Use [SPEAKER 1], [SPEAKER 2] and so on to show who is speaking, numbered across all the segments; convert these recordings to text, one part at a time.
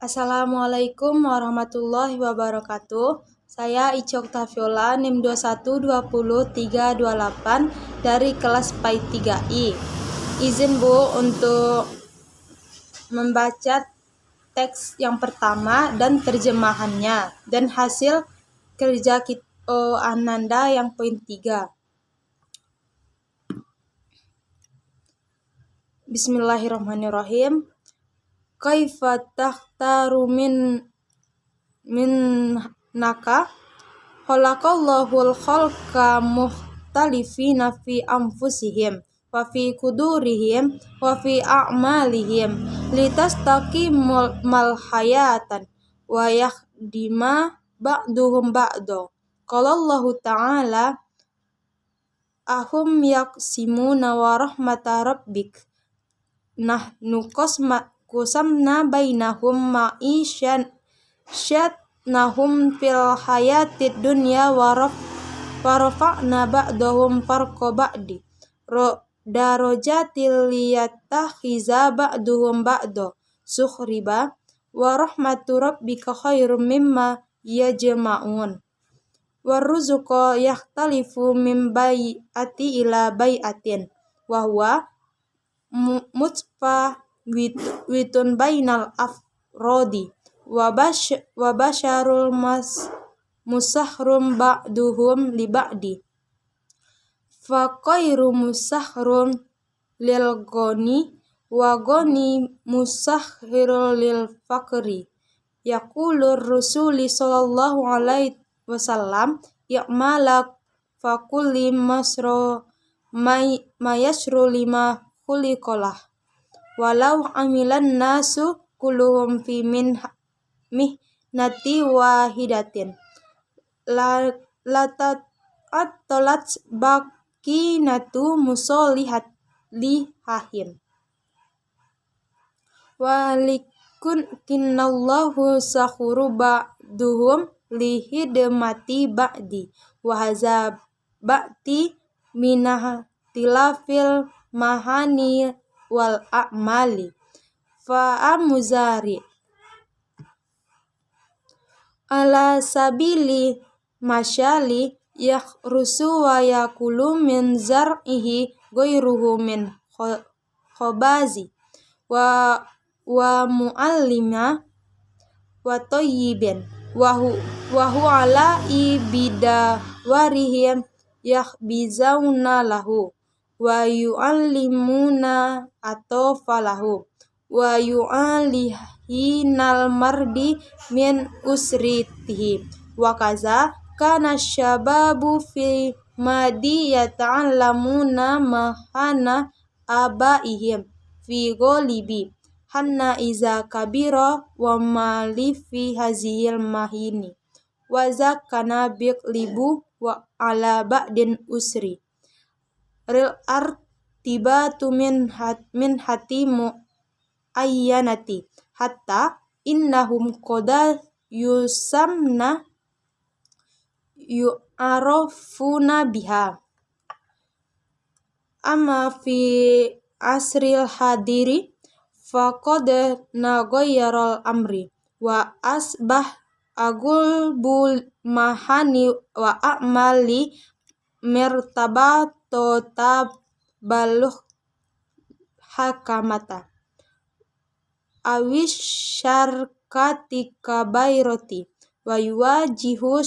[SPEAKER 1] Assalamualaikum warahmatullahi wabarakatuh. Saya Icok Tafiola, NIM 2120328 dari kelas PAI 3I. Izin Bu untuk membaca teks yang pertama dan terjemahannya dan hasil kerja Ananda yang poin 3. Bismillahirrahmanirrahim. Kaifa takhtaru min naka khalaqallahul khalqa mukhtalifina fi anfusihim wa fi qudurihim wa fi a'malihim litastaqimul hayatan wa yakhdima ba'duhum ba'do. Qalallahu ta'ala ahum yaqsimuna wa rahmata rabbik nahnu qasamna bainahum ma'isyanahum fil hayatid dunya wa rafa'na ba'dahum farqa ba'di darajatil liyatakhiza ba'duhum ba'do sukhriba wa rahmatu rabbika khairum mimma yajma'un warruzuqa yakhtalifu min bai'ati ila bai'atin wa huwa mutfawitun bainal afrodi wa basyarul musahrum ba'duhum li ba'di fa khairu musahrum lil ghani wa ghani musahhirul lil faqri. Yaqulur rasuli sallallahu alaihi wasallam ya'mala fa kulli masro mayasru lima khuliqalah walau amilan nasu kulluhum fi mihnati wahidatin lata'attalat bakinatu musolihat lihahin walikunallahu sakhuru ba'duhum lihidmati ba'di wa haza ba'ti minah tilafil mahani wal a'mali fa'amuzari ala sabili masyali yakhrusu wa yakulu min zar'ihi ghairuhu min khobazi wa muallima wa tayyibin wa hu ala ibida warihim yakhbizawna lahu wa yu'allimuna atofalahu wa yu'alihinal mardi min usritihi wa kaza kana syababu fi madi yata'allamuna mahana abaihim fi ghalibi hanna iza kabira wa malifi hazil mahini wa zakana biqlibu wa ala ba'din usri ril artibatu min hatimu ayyanati hatta innahum qada yusamna yu'arafuna biha amma fi asril hadiri faqad naghayyarul amri wa asbah agulbul mahani wa a'mali mirtabatota baluh hakamata awish syarkati kabairoti wa yuwajihu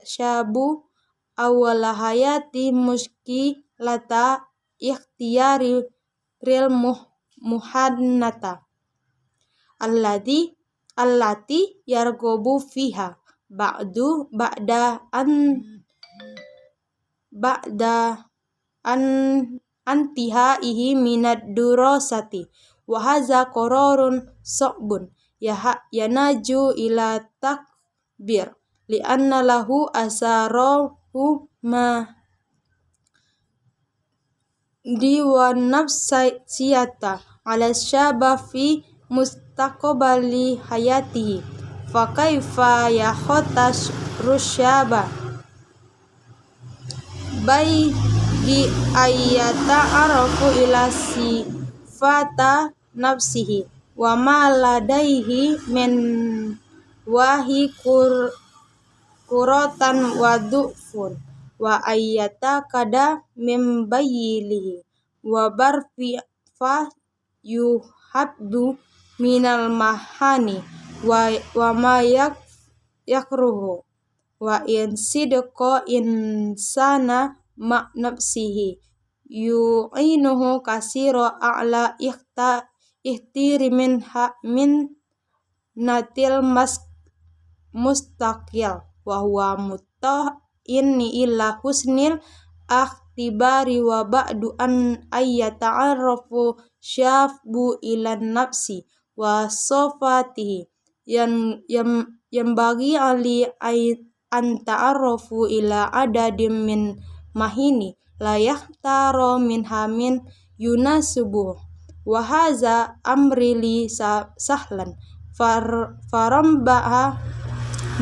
[SPEAKER 1] syabu awala hayati muskilata ikhtiyari ril muhannata allati yargobu fiha ba'da an antihaihi minad durasati wa haza qararun sa'bun yanaju ila takbir li'anna lahu asarahu ma diwan nafsiyata ala syaba fi mustaqbali hayatihi fa kaifa yakhotas rusyaba baigi ayata arafu ila sifata nafsihi wa ma ladaihi min wahi kuratan wa du'fun wa ayyata kada min bayilihi wa barfi fa yuhabdu minal mahani wa ma yakruhu wa in sidqa insana ma nafsihi yu'inuhu kasiro a'la ihtiri min natil mustaqil wa huwa inni illa husnil akhtibari wa ba'du an ayyata'arrafu syafbu ilan nafsi wa sofatihi yang bagi ali an ta'arrafu ila adadim min mahini la yahtaro minha min yunasubuh wa haza amri li sahlan farambaha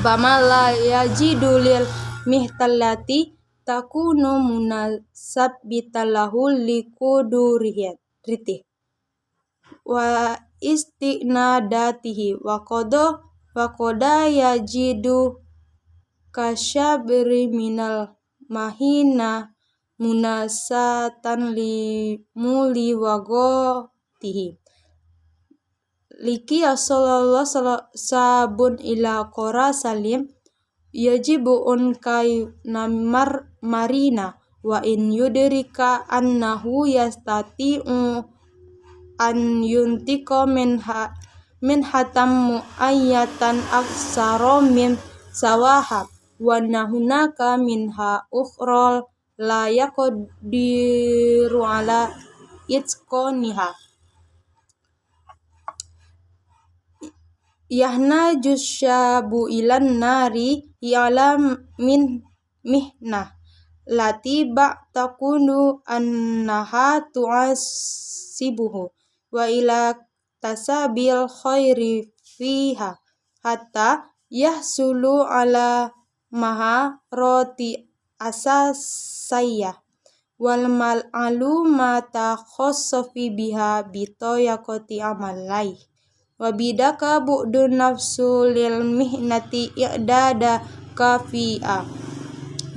[SPEAKER 1] bama la yajidu lil mihtallati takunu munasabbitalahu likuduriyat ritih wa istinadatihi wa qada yajidu kasyabri minal mahina munasatan li muli wa gotihi liki sallallahu sabun ila qora salim yajibu kai namar marina wa in yudrika annahu yastati'u an yuntiko min hatam muayyatan aksaro min sawahab wa nahunaka minha ukhrol la yaqdiru ala itqoniha yahna jusyabu ilan nari ya'lam min mihnah lati takunu annaha tu'asibuhu wa ila tasabil khairi fiha hatta yahsulu ala maha roti asasaya wal mal'alumata khossofi biha bitoyakoti amalai wa bidaka bu'dun nafsu lil mihnati i'dada kafi'a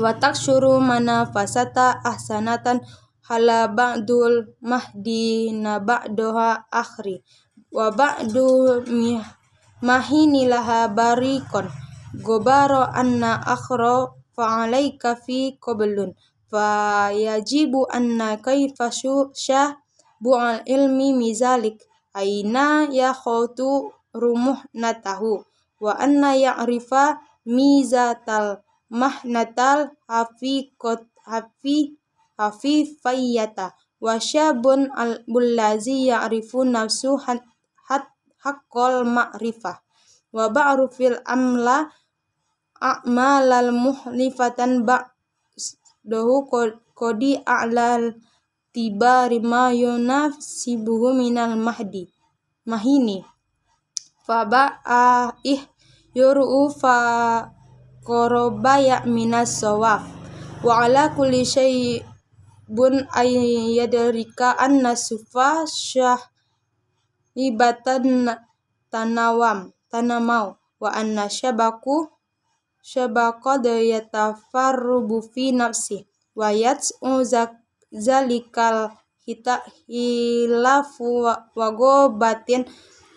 [SPEAKER 1] wa taksyuru manafasata ahsanatan hala ba'dul mahdi na ba'doha akhri wa ba'du mahinilaha barikon gobaro anna akhro fa'alaika fi qablun fa yajibu anna kaifa syah bu'al ilmi mizalik aina ya khawtu rumuhnatahu wa anna ya'rifa mizatal mahnatal hafifayyata wa syabun al-bullazi ya'rifu nafsu haqqal ma'rifah wa ba'rufil amla a'malal muhlifatan ba'dahu kodi a'lal tibari ma yunafsibuhu minal mahini fa ba'ih yuru'u fa korobaya minas sawaf wa ala kulli syai'bun ayyadrika anna sufa syah ibatan tanamau wa anna syabaqad yatafarrubu fi nafsi wa yat'u zalikal hilafu wa gobatin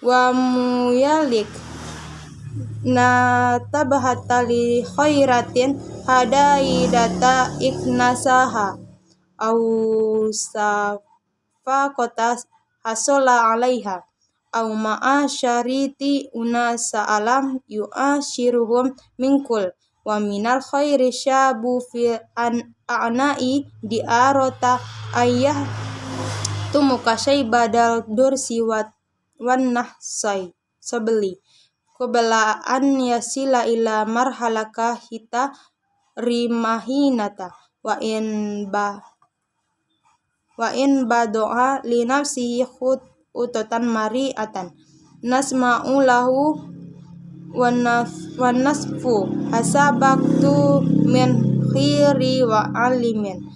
[SPEAKER 1] wa muyalik na tabahata li khairatin hadaidata iknasaha au safaqata hasola alaiha au ma'a syariti unasa alam yu'ashiruhum minkul wa minal khairi syabu fi a'na'i di'arota ayah tumuka syaibadal dursi wan nahsai sebeli kebelaan yasila ila marhalaka hita rimahinata wa in badoa li nafsihi utotan mari'atan nasma'u lahu wan nasfu hasabaktu min khiri wa alimin.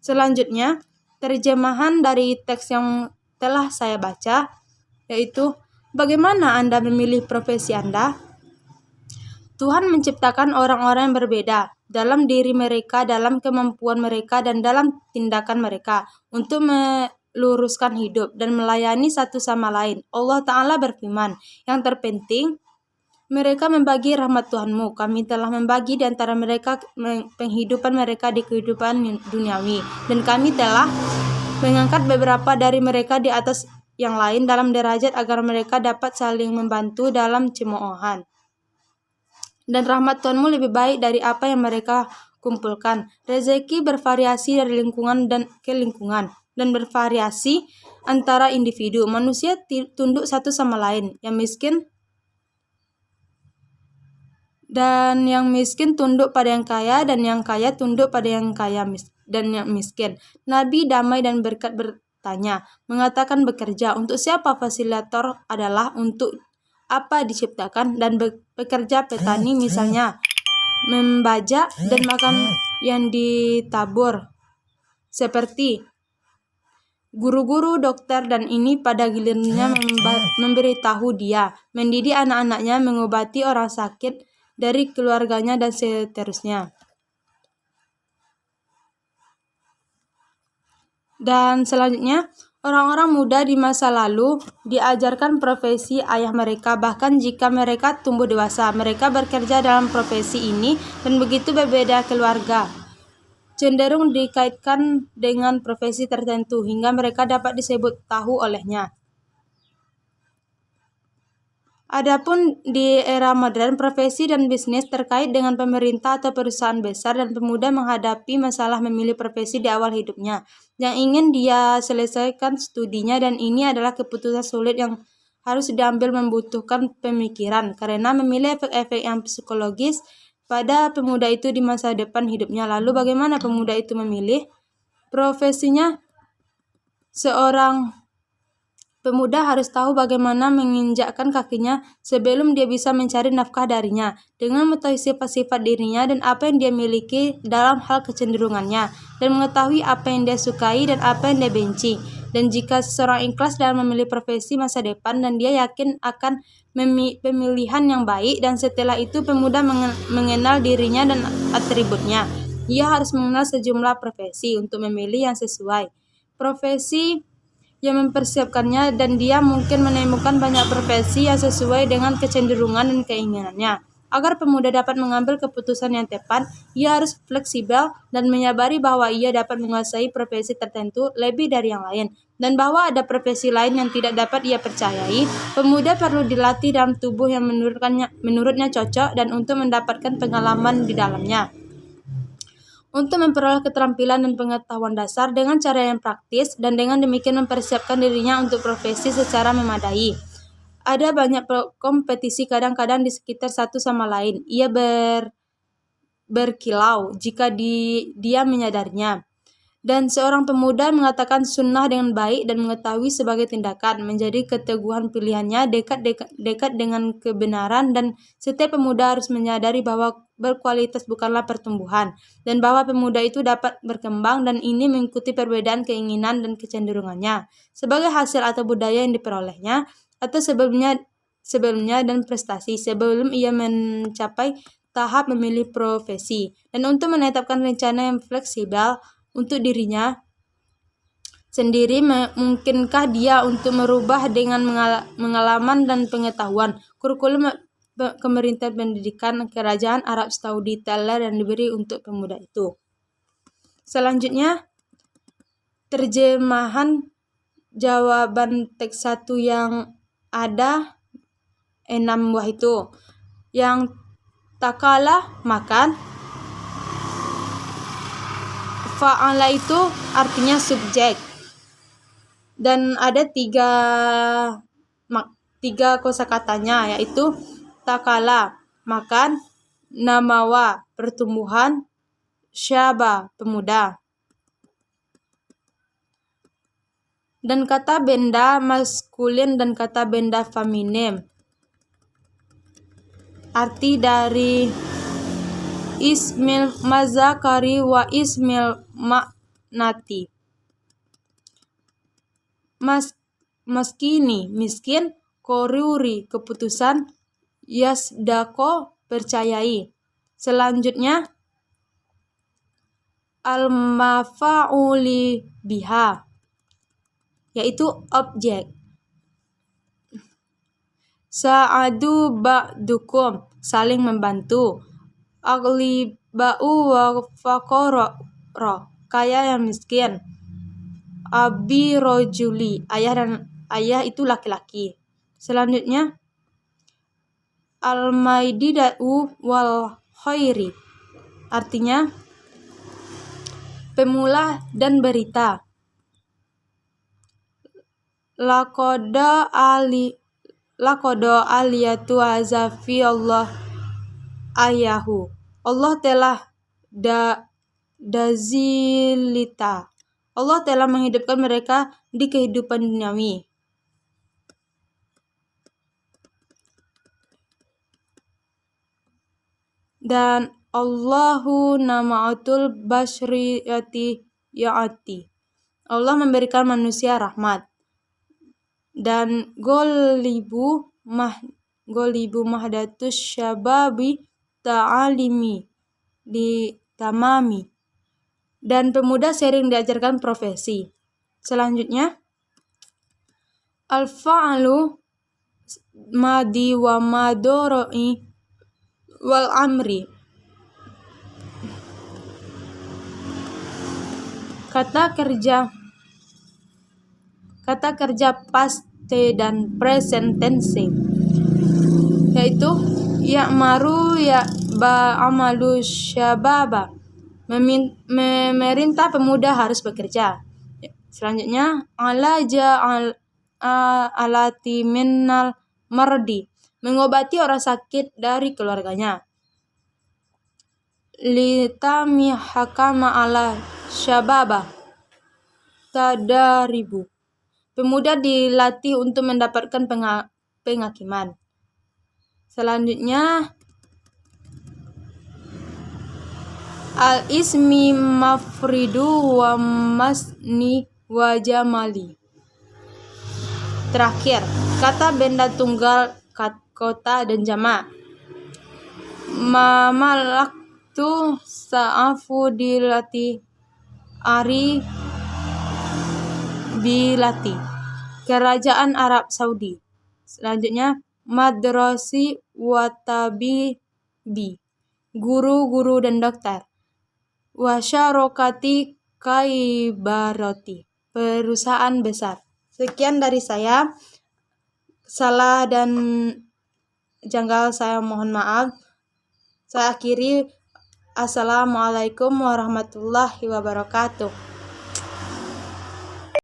[SPEAKER 1] Selanjutnya Terjemahan dari teks yang telah saya baca, yaitu bagaimana Anda memilih profesi Anda? Tuhan menciptakan orang-orang yang berbeda dalam diri mereka, dalam kemampuan mereka, dan dalam tindakan mereka untuk meluruskan hidup dan melayani satu sama lain. Allah Ta'ala berfirman, yang terpenting, mereka membagi rahmat Tuhanmu. Kami telah membagi di antara mereka penghidupan mereka di kehidupan duniawi. Dan kami telah mengangkat beberapa dari mereka di atas yang lain dalam derajat agar mereka dapat saling membantu dalam cemoohan. Dan rahmat Tuhanmu lebih baik dari apa yang mereka kumpulkan. Rezeki bervariasi dari lingkungan dan ke lingkungan, dan bervariasi antara individu. Manusia tunduk satu sama lain. Yang miskin tunduk pada yang kaya, dan yang kaya tunduk pada yang kaya dan yang miskin. Nabi damai dan berkat bertanya, mengatakan bekerja. Untuk siapa fasilitator adalah untuk apa diciptakan, dan bekerja petani misalnya membajak dan makan yang ditabur, seperti guru-guru, dokter, dan ini pada gilirannya memberitahu dia, mendidik anak-anaknya, mengobati orang sakit dari keluarganya, dan seterusnya. Dan selanjutnya, orang-orang muda di masa lalu diajarkan profesi ayah mereka, bahkan jika mereka tumbuh dewasa. Mereka bekerja dalam profesi ini dan begitu berbeda keluarga. Cenderung dikaitkan dengan profesi tertentu hingga mereka dapat disebut tahu olehnya. Adapun di era modern, profesi dan bisnis terkait dengan pemerintah atau perusahaan besar, dan pemuda menghadapi masalah memilih profesi di awal hidupnya yang ingin dia selesaikan studinya, dan ini adalah keputusan sulit yang harus diambil, membutuhkan pemikiran karena memilih efek-efek yang psikologis pada pemuda itu di masa depan hidupnya. Lalu bagaimana pemuda itu memilih profesinya? Seorang pemuda harus tahu bagaimana menginjakkan kakinya sebelum dia bisa mencari nafkah darinya, dengan mengetahui sifat-sifat dirinya dan apa yang dia miliki dalam hal kecenderungannya, dan mengetahui apa yang dia sukai dan apa yang dia benci. Dan jika seseorang ikhlas dalam memilih profesi masa depan dan dia yakin akan pemilihan yang baik, dan setelah itu pemuda mengenal dirinya dan atributnya, ia harus mengenal sejumlah profesi untuk memilih yang sesuai profesi yang mempersiapkannya, dan dia mungkin menemukan banyak profesi yang sesuai dengan kecenderungan dan keinginannya. Agar pemuda dapat mengambil keputusan yang tepat, ia harus fleksibel dan menyadari bahwa ia dapat menguasai profesi tertentu lebih dari yang lain, dan bahwa ada profesi lain yang tidak dapat ia percayai. Pemuda perlu dilatih dalam tubuh yang menurutnya cocok dan untuk mendapatkan pengalaman di dalamnya, untuk memperoleh keterampilan dan pengetahuan dasar dengan cara yang praktis, dan dengan demikian mempersiapkan dirinya untuk profesi secara memadai. Ada banyak kompetisi kadang-kadang di sekitar satu sama lain. Ia berkilau jika dia menyadarinya. Dan seorang pemuda mengatakan sunnah dengan baik dan mengetahui sebagai tindakan, menjadi keteguhan pilihannya dekat dengan kebenaran. Dan setiap pemuda harus menyadari bahwa berkualitas bukanlah pertumbuhan, dan bahwa pemuda itu dapat berkembang, dan ini mengikuti perbedaan keinginan dan kecenderungannya sebagai hasil atau budaya yang diperolehnya atau sebelumnya dan prestasi sebelum ia mencapai tahap memilih profesi. Dan untuk menetapkan rencana yang fleksibel untuk dirinya sendiri, mungkinkah dia untuk merubah dengan pengalaman dan pengetahuan kurikulum Kementerian Pendidikan Kerajaan Arab Saudi telah dan diberi untuk pemuda itu. Selanjutnya, terjemahan jawaban teks 1 yang ada 6 buah itu. Yang takala makan, fa'ala itu artinya subjek, dan ada tiga kosakatanya, yaitu takala makan, namawa pertumbuhan, syaba pemuda. Dan kata benda maskulin dan kata benda feminin. Arti dari ismil mazakari wa ismil ma'nati. maskini, miskin, koruri, keputusan, yasdako, percayai. Selanjutnya al-mafa'uli biha, yaitu objek. Sa'adu ba'dukum, saling membantu. Agliba'u wa faqara, kaya yang miskin. Abi rojuli, ayah itu laki-laki. Selanjutnya al-maididatu wal khairi, artinya pemula dan berita. Lakodo aliyatu azafi Allah ayahu, Allah telah dazilita, Allah telah menghidupkan mereka di kehidupan duniawi. Dan Allahu nama'atul basyriyati ya'ati, Allah memberikan manusia rahmat. Dan golibu mahdatus syababi ta'alimi di tamami, dan pemuda sering diajarkan profesi. Selanjutnya al-fa'alu madi wa madoroi wal amri, kata kerja past dan present tense, yaitu ya'maru amalu syababa, memerintah pemuda harus bekerja. Selanjutnya alati minnal mardi, mengobati orang sakit dari keluarganya. Litami hakama ala syababa tadaribu, pemuda dilatih untuk mendapatkan penghakiman. Selanjutnya al-ismi mafridu wa masni wa jamali, terakhir kata benda tunggal, kota dan jamak. Mamalaktu sa'afu dilati ari bilati, kerajaan Arab Saudi. Selanjutnya madrasi watabibi, guru dan dokter. Wasyarokati kaibaroti, perusahaan besar. Sekian dari saya. Salah dan janggal saya mohon maaf. Saya akhiri. Assalamualaikum warahmatullahi wabarakatuh.